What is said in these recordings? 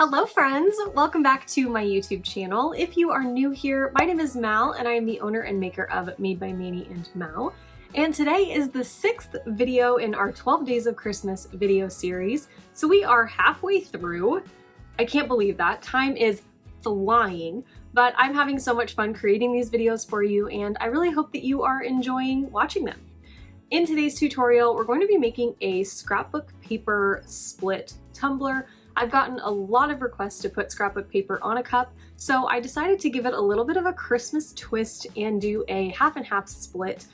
Hello friends! Welcome back to my YouTube channel. If you are new here, my name is Mal and I am the owner and maker of Made by MANIANDMAL. And today is the 6th video in our 12 Days of Christmas video series. So we are halfway through. I can't believe that. Time is flying, but I'm having so much fun creating these videos for you and I really hope that you are enjoying watching them. In today's tutorial, we're going to be making a scrapbook paper split tumbler. I've gotten a lot of requests to put scrapbook paper on a cup, so I decided to give it a little bit of a Christmas twist and do a half and half split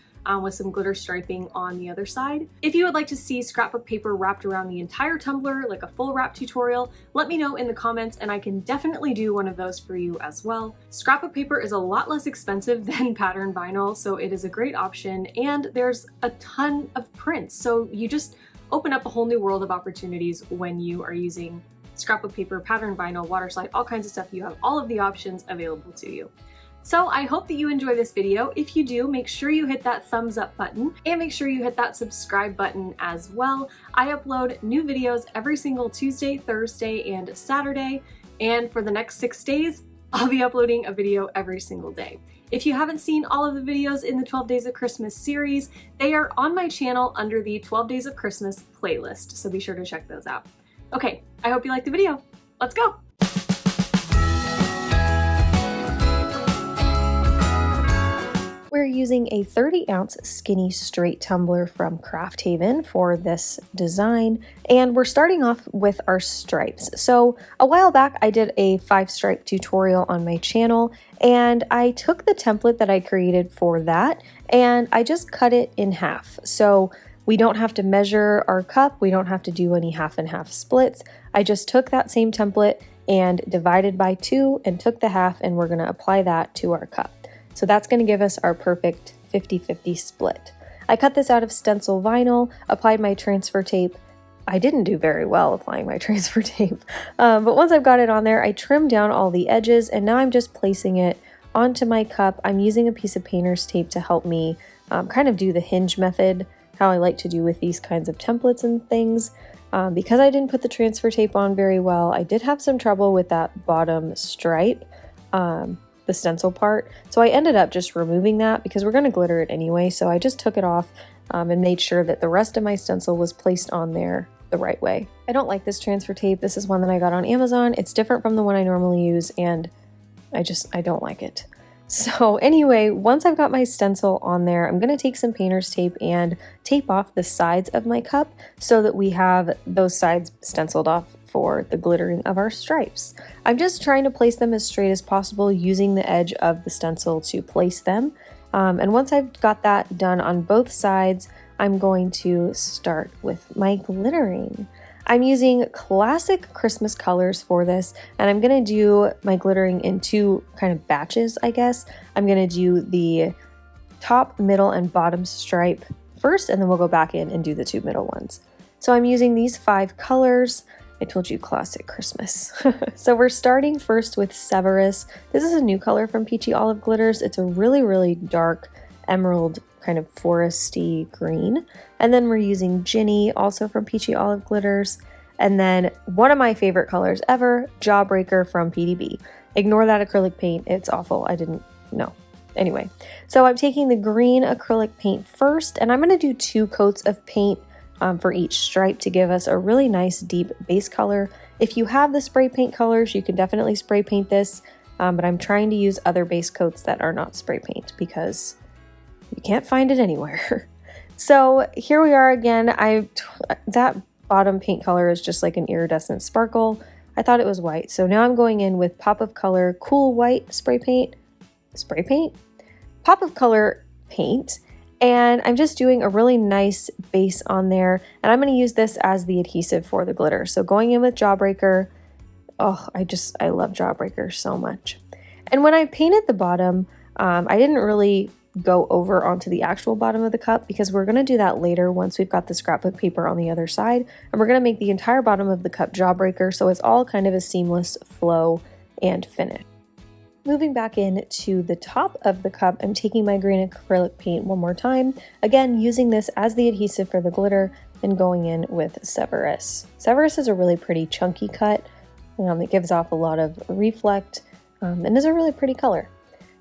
with some glitter striping on the other side. If you would like to see scrapbook paper wrapped around the entire tumbler, like a full wrap tutorial, let me know in the comments and I can definitely do one of those for you as well. Scrapbook paper is a lot less expensive than pattern vinyl, so it is a great option, and there's a ton of prints, so you just open up a whole new world of opportunities when you are using scrapbook paper, pattern vinyl, water slide, all kinds of stuff. You have all of the options available to you. So I hope that you enjoy this video. If you do, make sure you hit that thumbs up button and make sure you hit that subscribe button as well. I upload new videos every single Tuesday, Thursday, and Saturday. And for the next 6 days, I'll be uploading a video every single day. If you haven't seen all of the videos in the 12 Days of Christmas series, they are on my channel under the 12 Days of Christmas playlist, so be sure to check those out. Okay, I hope you liked the video. Let's go! We're using a 30-ounce skinny straight tumbler from Craft Haven for this design, and we're starting off with our stripes. So a while back I did a 5-stripe tutorial on my channel, and I took the template that I created for that and I just cut it in half. So we don't have to measure our cup, we don't have to do any half and half splits. I just took that same template and divided by 2 and took the half, and we're going to apply that to our cup. So that's going to give us our perfect 50-50 split. I cut this out of stencil vinyl, applied my transfer tape. I didn't do very well applying my transfer tape, but once I've got it on there, I trimmed down all the edges, and now I'm just placing it onto my cup. I'm using a piece of painter's tape to help me kind of do the hinge method, how I like to do with these kinds of templates and things. Because I didn't put the transfer tape on very well, I did have some trouble with that bottom stripe. The stencil part. So I ended up just removing that because we're going to glitter it anyway. So I just took it off and made sure that the rest of my stencil was placed on there the right way. I don't like this transfer tape. This is one that I got on Amazon. It's different from the one I normally use, and I don't like it. So anyway, once I've got my stencil on there, I'm going to take some painter's tape and tape off the sides of my cup so that we have those sides stenciled off for the glittering of our stripes. I'm just trying to place them as straight as possible using the edge of the stencil to place them. And once I've got that done on both sides, I'm going to start with my glittering. I'm using classic Christmas colors for this, and I'm going to do my glittering in 2 kind of batches, I guess. I'm going to do the top, middle, and bottom stripe first, and then we'll go back in and do the 2 middle ones. So I'm using these 5 colors. I told you classic Christmas. So we're starting first with Severus. This is a new color from Peachy Olive Glitters. It's a really, really dark emerald kind of foresty green. And then we're using Ginny, also from Peachy Olive Glitters. And then one of my favorite colors ever, Jawbreaker from PDB. Ignore that acrylic paint. It's awful. I didn't know. Anyway, so I'm taking the green acrylic paint first, and I'm going to do 2 coats of paint for each stripe to give us a really nice deep base color. If you have the spray paint colors, you can definitely spray paint this, but I'm trying to use other base coats that are not spray paint because you can't find it anywhere. So here we are again. That bottom paint color is just like an iridescent sparkle. I thought it was white, so now I'm going in with Pop of Color Cool White spray paint, Pop of Color paint. And I'm just doing a really nice base on there, and I'm going to use this as the adhesive for the glitter. So going in with Jawbreaker, oh, I love Jawbreaker so much. And when I painted the bottom, I didn't really go over onto the actual bottom of the cup because we're going to do that later once we've got the scrapbook paper on the other side, and we're going to make the entire bottom of the cup Jawbreaker so it's all kind of a seamless flow and finish. Moving back in to the top of the cup, I'm taking my green acrylic paint one more time, again using this as the adhesive for the glitter and going in with Severus. Severus is a really pretty chunky cut. It gives off a lot of reflect and is a really pretty color.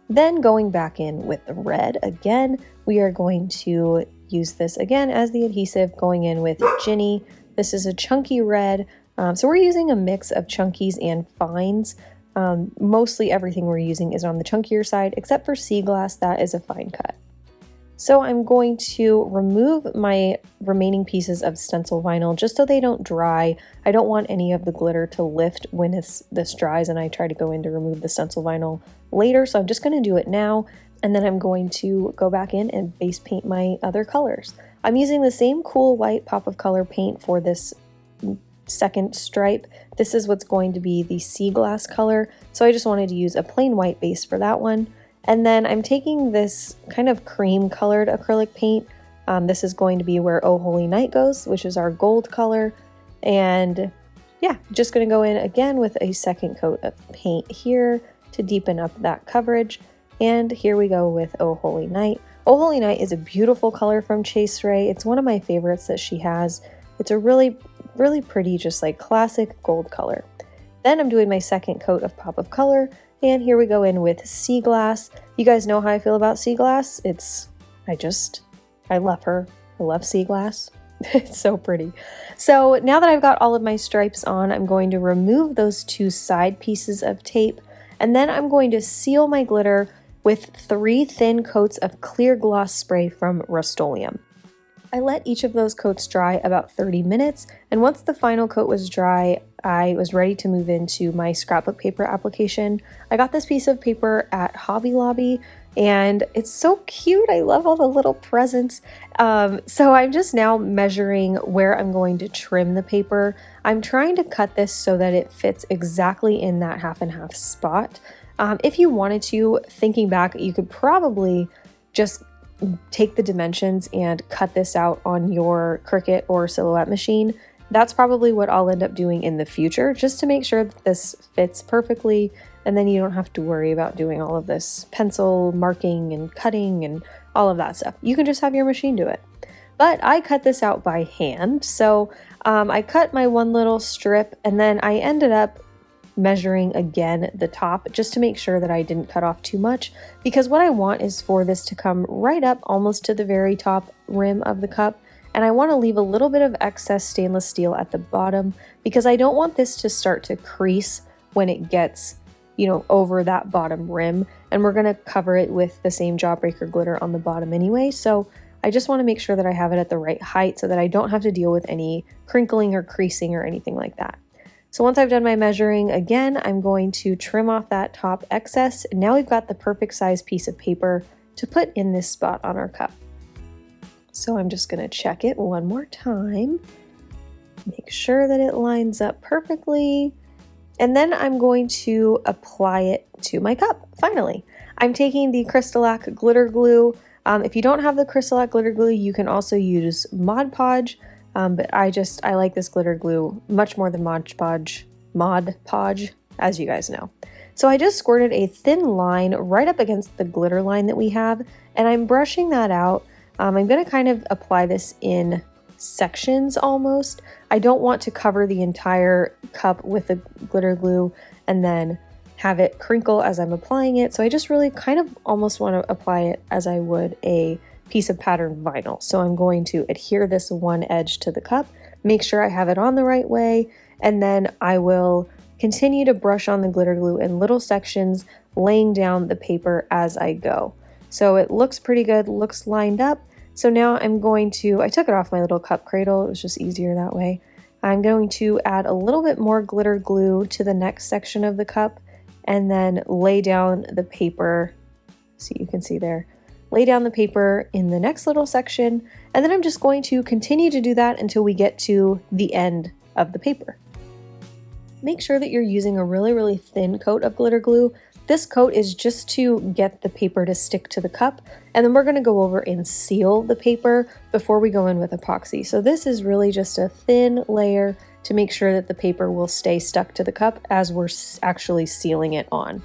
Then going back in with the red again, we are going to use this again as the adhesive, going in with Ginny. This is a chunky red, so we're using a mix of chunkies and fines. Mostly everything we're using is on the chunkier side, except for sea glass, that is a fine cut. So I'm going to remove my remaining pieces of stencil vinyl just so they don't dry. I don't want any of the glitter to lift when this dries and I try to go in to remove the stencil vinyl later. So I'm just going to do it now, and then I'm going to go back in and base paint my other colors. I'm using the same cool white pop of color paint for this second stripe. This is what's going to be the sea glass color. So I just wanted to use a plain white base for that one. And then I'm taking this kind of cream colored acrylic paint. This is going to be where Oh Holy Night goes, which is our gold color. And yeah, just going to go in again with a second coat of paint here to deepen up that coverage. And here we go with Oh Holy Night. Oh Holy Night is a beautiful color from Chase Ray. It's one of my favorites that she has. It's a really pretty, just like classic gold color. Then I'm doing my second coat of pop of color. And here we go in with Sea Glass. You guys know how I feel about Sea Glass. I love her. I love Sea Glass. It's so pretty. So now that I've got all of my stripes on, I'm going to remove those two side pieces of tape, and then I'm going to seal my glitter with 3 thin coats of clear gloss spray from Rust-Oleum. I let each of those coats dry about 30 minutes, and once the final coat was dry, I was ready to move into my scrapbook paper application. I got this piece of paper at Hobby Lobby, and it's so cute. I love all the little presents. So I'm just now measuring where I'm going to trim the paper. I'm trying to cut this so that it fits exactly in that half and half spot. If you wanted to, thinking back, you could probably just take the dimensions and cut this out on your Cricut or Silhouette machine. That's probably what I'll end up doing in the future, just to make sure that this fits perfectly, and then you don't have to worry about doing all of this pencil marking and cutting and all of that stuff. You can just have your machine do it. But I cut this out by hand, so I cut my one little strip, and then I ended up measuring again the top just to make sure that I didn't cut off too much, because what I want is for this to come right up almost to the very top rim of the cup, and I want to leave a little bit of excess stainless steel at the bottom because I don't want this to start to crease when it gets, over that bottom rim, and we're going to cover it with the same Jawbreaker glitter on the bottom anyway, so I just want to make sure that I have it at the right height so that I don't have to deal with any crinkling or creasing or anything like that. So once I've done my measuring, again, I'm going to trim off that top excess. Now we've got the perfect size piece of paper to put in this spot on our cup. So I'm just going to check it one more time, make sure that it lines up perfectly, and then I'm going to apply it to my cup, finally. I'm taking the Crystalac glitter glue. If you don't have the Crystalac glitter glue, you can also use Mod Podge. But I like this glitter glue much more than Mod Podge, as you guys know. So I just squirted a thin line right up against the glitter line that we have, and I'm brushing that out. I'm going to kind of apply this in sections almost. I don't want to cover the entire cup with the glitter glue and then have it crinkle as I'm applying it. So I just really kind of almost want to apply it as I would a piece of patterned vinyl. So I'm going to adhere this one edge to the cup, make sure I have it on the right way, and then I will continue to brush on the glitter glue in little sections, laying down the paper as I go. So it looks pretty good, looks lined up. So now I'm going to, I took it off my little cup cradle, it was just easier that way. I'm going to add a little bit more glitter glue to the next section of the cup and then lay down the paper, so you can see there. Lay down the paper in the next little section, and then I'm just going to continue to do that until we get to the end of the paper. Make sure that you're using a really thin coat of glitter glue. This coat is just to get the paper to stick to the cup, and then we're going to go over and seal the paper before we go in with epoxy. So this is really just a thin layer to make sure that the paper will stay stuck to the cup as we're actually sealing it on.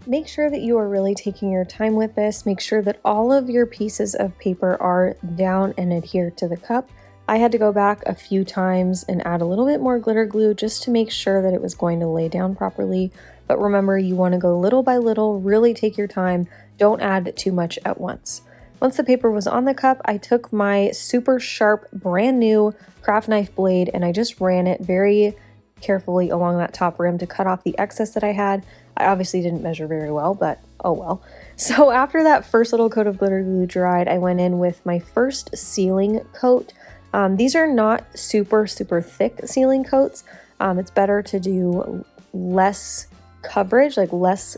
Make sure that you are really taking your time with this. Make sure that all of your pieces of paper are down and adhere to the cup. I had to go back a few times and add a little bit more glitter glue just to make sure that it was going to lay down properly. But remember, you want to go little by little, really take your time. Don't add too much at once. Once the paper was on the cup, I took my super sharp, brand new craft knife blade and I just ran it very carefully along that top rim to cut off the excess that I had. I obviously didn't measure very well, but oh well. So after that first little coat of glitter glue dried, I went in with my first sealing coat. These are not super thick sealing coats. It's better to do less coverage, like less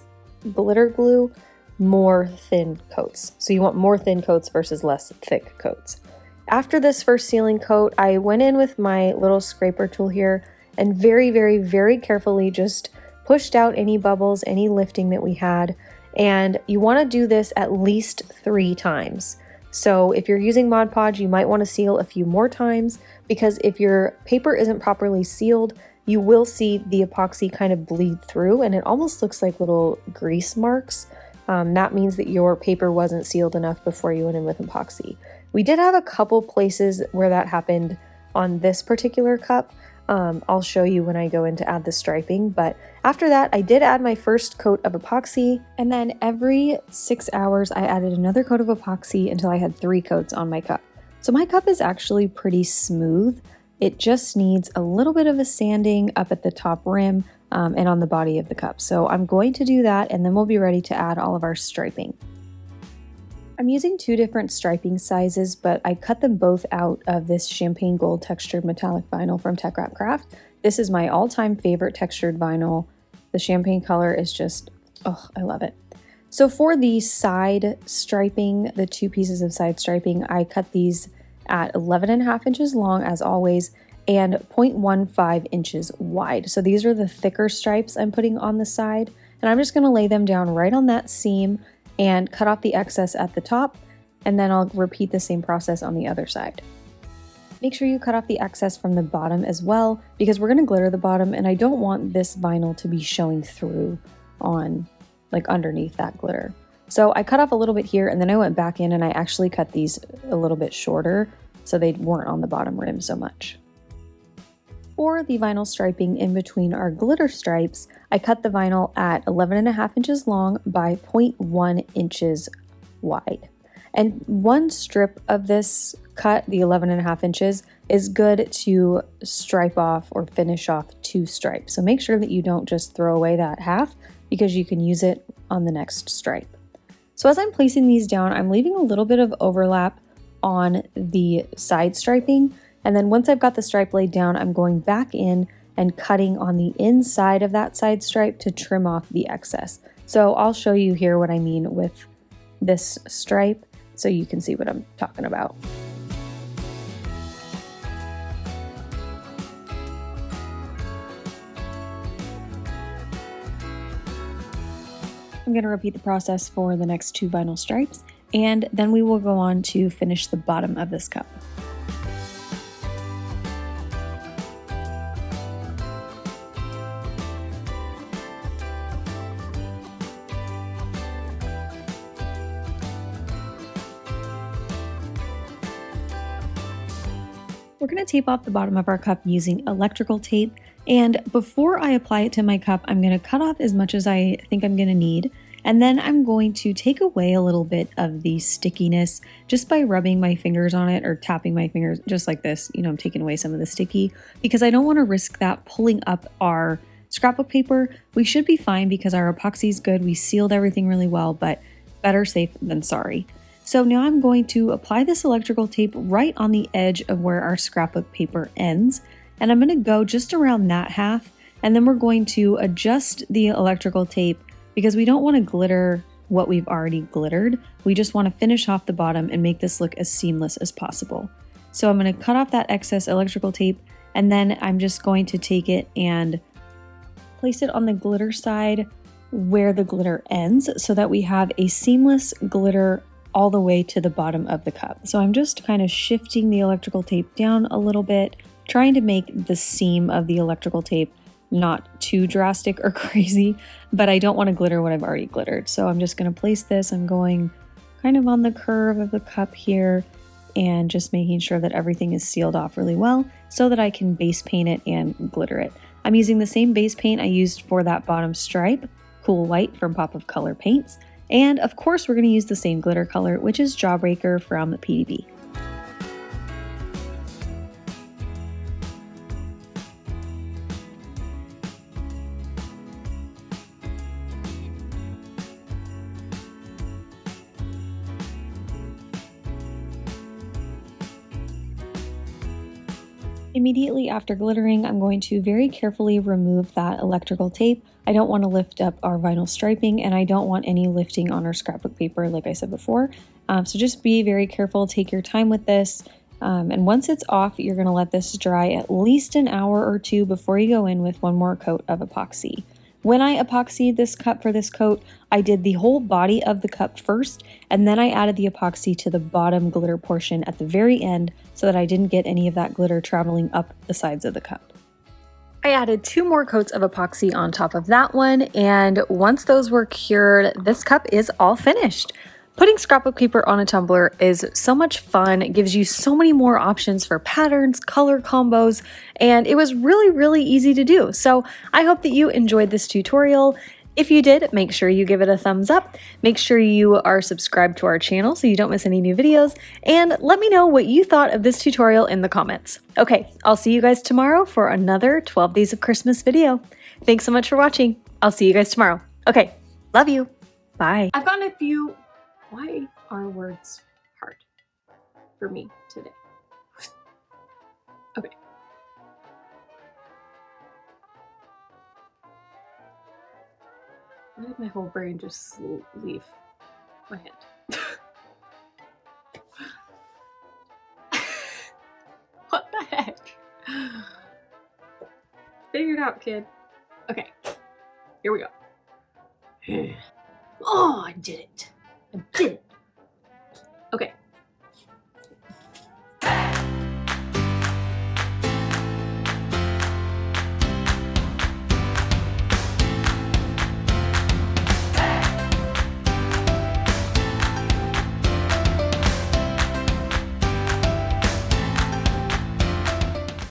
glitter glue, more thin coats. So you want more thin coats versus less thick coats. After this first sealing coat, I went in with my little scraper tool here and very carefully just pushed out any bubbles, any lifting that we had. And you want to do this at least 3 times. So if you're using Mod Podge, you might want to seal a few more times, because if your paper isn't properly sealed, you will see the epoxy kind of bleed through and it almost looks like little grease marks. That means that your paper wasn't sealed enough before you went in with epoxy. We did have a couple places where that happened on this particular cup. I'll show you when I go in to add the striping, but after that I did add my first coat of epoxy, and then every 6 hours I added another coat of epoxy until I had 3 coats on my cup. So my cup is actually pretty smooth. It just needs a little bit of a sanding up at the top rim and on the body of the cup. So I'm going to do that and then we'll be ready to add all of our striping. I'm using 2 different striping sizes, but I cut them both out of this champagne gold textured metallic vinyl from Tech Wrap Craft. This is my all-time favorite textured vinyl. The champagne color is just, oh, I love it. So for the side striping, the 2 pieces of side striping, I cut these at 11.5 inches long as always and 0.15 inches wide. So these are the thicker stripes I'm putting on the side, and I'm just going to lay them down right on that seam and cut off the excess at the top, and then I'll repeat the same process on the other side. Make sure you cut off the excess from the bottom as well, because we're going to glitter the bottom and I don't want this vinyl to be showing through on, like, underneath that glitter. So I cut off a little bit here and then I went back in and I actually cut these a little bit shorter so they weren't on the bottom rim so much. For the vinyl striping in between our glitter stripes, I cut the vinyl at 11.5 inches long by 0.1 inches wide. And one strip of this cut, the 11.5 inches, is good to stripe off or finish off 2 stripes. So make sure that you don't just throw away that half, because you can use it on the next stripe. So as I'm placing these down, I'm leaving a little bit of overlap on the side striping. And then once I've got the stripe laid down, I'm going back in and cutting on the inside of that side stripe to trim off the excess. So I'll show you here what I mean with this stripe so you can see what I'm talking about. I'm going to repeat the process for the next 2 vinyl stripes, and then we will go on to finish the bottom of this cup. We're going to tape off the bottom of our cup using electrical tape, and before I apply it to my cup, I'm going to cut off as much as I think I'm going to need, and then I'm going to take away a little bit of the stickiness just by rubbing my fingers on it or tapping my fingers just like this. You know, I'm taking away some of the sticky because I don't want to risk that pulling up our scrapbook paper. We should be fine because our epoxy is good. We sealed everything really well, but better safe than sorry. So now I'm going to apply this electrical tape right on the edge of where our scrapbook paper ends. And I'm going to go just around that half. And then we're going to adjust the electrical tape because we don't want to glitter what we've already glittered. We just want to finish off the bottom and make this look as seamless as possible. So I'm going to cut off that excess electrical tape, and then I'm just going to take it and place it on the glitter side where the glitter ends so that we have a seamless glitter all the way to the bottom of the cup. So I'm just kind of shifting the electrical tape down a little bit, trying to make the seam of the electrical tape not too drastic or crazy, but I don't want to glitter what I've already glittered. So I'm just going to place this. I'm going kind of on the curve of the cup here and just making sure that everything is sealed off really well so that I can base paint it and glitter it. I'm using the same base paint I used for that bottom stripe, Cool White from Pop of Color Paints. And of course, we're going to use the same glitter color, which is Jawbreaker from PDB. Immediately after glittering, I'm going to very carefully remove that electrical tape. I don't want to lift up our vinyl striping, and I don't want any lifting on our scrapbook paper, like I said before. So just be very careful, take your time with this. And once it's off, you're going to let this dry at least an hour or two before you go in with one more coat of epoxy. When I epoxied this cup for this coat, I did the whole body of the cup first, and then I added the epoxy to the bottom glitter portion at the very end so that I didn't get any of that glitter traveling up the sides of the cup. I added 2 more coats of epoxy on top of that one, and once those were cured, this cup is all finished. Putting scrapbook paper on a tumbler is so much fun. It gives you so many more options for patterns, color combos, and it was really easy to do. So I hope that you enjoyed this tutorial. If you did, make sure you give it a thumbs up. Make sure you are subscribed to our channel so you don't miss any new videos, and let me know what you thought of this tutorial in the comments. Okay, I'll see you guys tomorrow for another 12 Days of Christmas video. Thanks so much for watching. I'll see you guys tomorrow. Okay, love you. Bye. I've gotten a few... Why are words hard for me today? Okay. Why did my whole brain just leave my head? What the heck? Figure it out, kid. Okay, here we go. Oh, I did it. I did it.